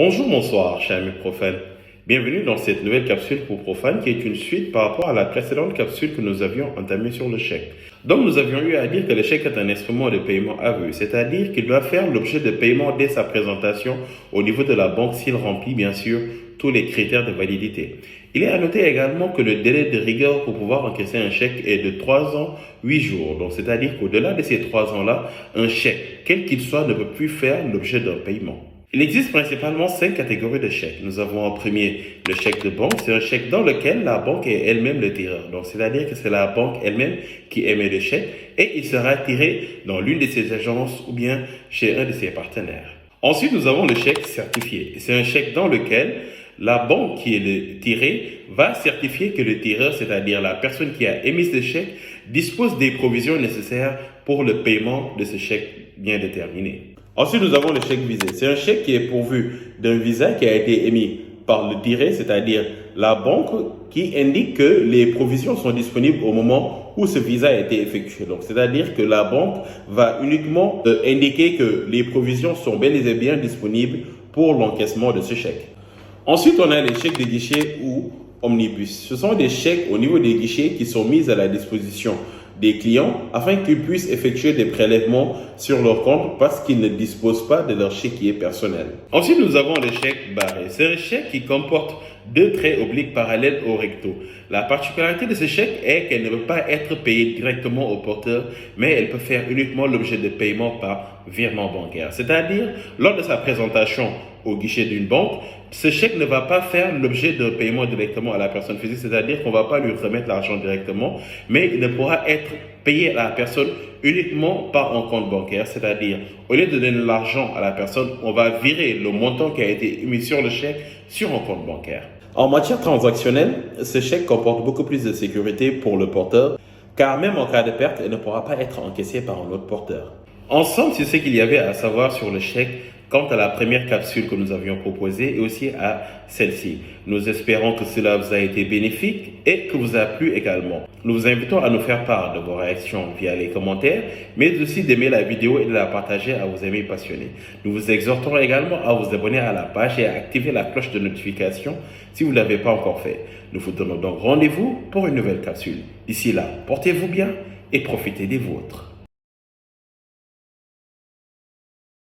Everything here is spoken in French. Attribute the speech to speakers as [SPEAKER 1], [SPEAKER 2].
[SPEAKER 1] Bonjour, bonsoir, chers amis profanes. Bienvenue dans cette nouvelle capsule pour profanes qui est une suite par rapport à la précédente capsule que nous avions entamée sur le chèque. Donc, nous avions eu à dire que le chèque est un instrument de paiement aveu, c'est-à-dire qu'il doit faire l'objet de paiement dès sa présentation au niveau de la banque s'il remplit, bien sûr, tous les critères de validité. Il est à noter également que le délai de rigueur pour pouvoir encaisser un chèque est de 3 ans, 8 jours. Donc, c'est-à-dire qu'au-delà de ces 3 ans-là, un chèque, quel qu'il soit, ne peut plus faire l'objet d'un paiement. Il existe principalement 5 catégories de chèques. Nous avons en premier le chèque de banque. C'est un chèque dans lequel la banque est elle-même le tireur. Donc, c'est-à-dire que c'est la banque elle-même qui émet le chèque et il sera tiré dans l'une de ses agences ou bien chez un de ses partenaires. Ensuite, nous avons le chèque certifié. C'est un chèque dans lequel la banque qui est le tiré va certifier que le tireur, c'est-à-dire la personne qui a émis ce chèque, dispose des provisions nécessaires pour le paiement de ce chèque bien déterminé. Ensuite, nous avons le chèque visé. C'est un chèque qui est pourvu d'un visa qui a été émis par le tiré, c'est-à-dire la banque qui indique que les provisions sont disponibles au moment où ce visa a été effectué. Donc, c'est-à-dire que la banque va uniquement indiquer que les provisions sont bel et bien disponibles pour l'encaissement de ce chèque. Ensuite, on a les chèques de guichet ou omnibus. Ce sont des chèques au niveau des guichets qui sont mis à la disposition des clients afin qu'ils puissent effectuer des prélèvements sur leur compte parce qu'ils ne disposent pas de leur chéquier personnel. Ensuite, nous avons le chèque barré. C'est un chèque qui comporte deux traits obliques parallèles au recto. La particularité de ce chèque est qu'elle ne peut pas être payée directement au porteur, mais elle peut faire uniquement l'objet de paiement par virement bancaire. C'est-à-dire, lors de sa présentation au guichet d'une banque, ce chèque ne va pas faire l'objet d'un paiement directement à la personne physique, c'est-à-dire qu'on ne va pas lui remettre l'argent directement, mais il ne pourra être payé à la personne uniquement par un compte bancaire, c'est-à-dire au lieu de donner l'argent à la personne, on va virer le montant qui a été émis sur le chèque sur un compte bancaire. En matière transactionnelle, ce chèque comporte beaucoup plus de sécurité pour le porteur, car même en cas de perte, il ne pourra pas être encaissé par un autre porteur. Ensemble, c'est ce qu'il y avait à savoir sur le chèque quant à la première capsule que nous avions proposée et aussi à celle-ci. Nous espérons que cela vous a été bénéfique et que vous a plu également. Nous vous invitons à nous faire part de vos réactions via les commentaires, mais aussi d'aimer la vidéo et de la partager à vos amis passionnés. Nous vous exhortons également à vous abonner à la page et à activer la cloche de notification si vous ne l'avez pas encore fait. Nous vous donnons donc rendez-vous pour une nouvelle capsule. D'ici là, portez-vous bien et profitez des vôtres.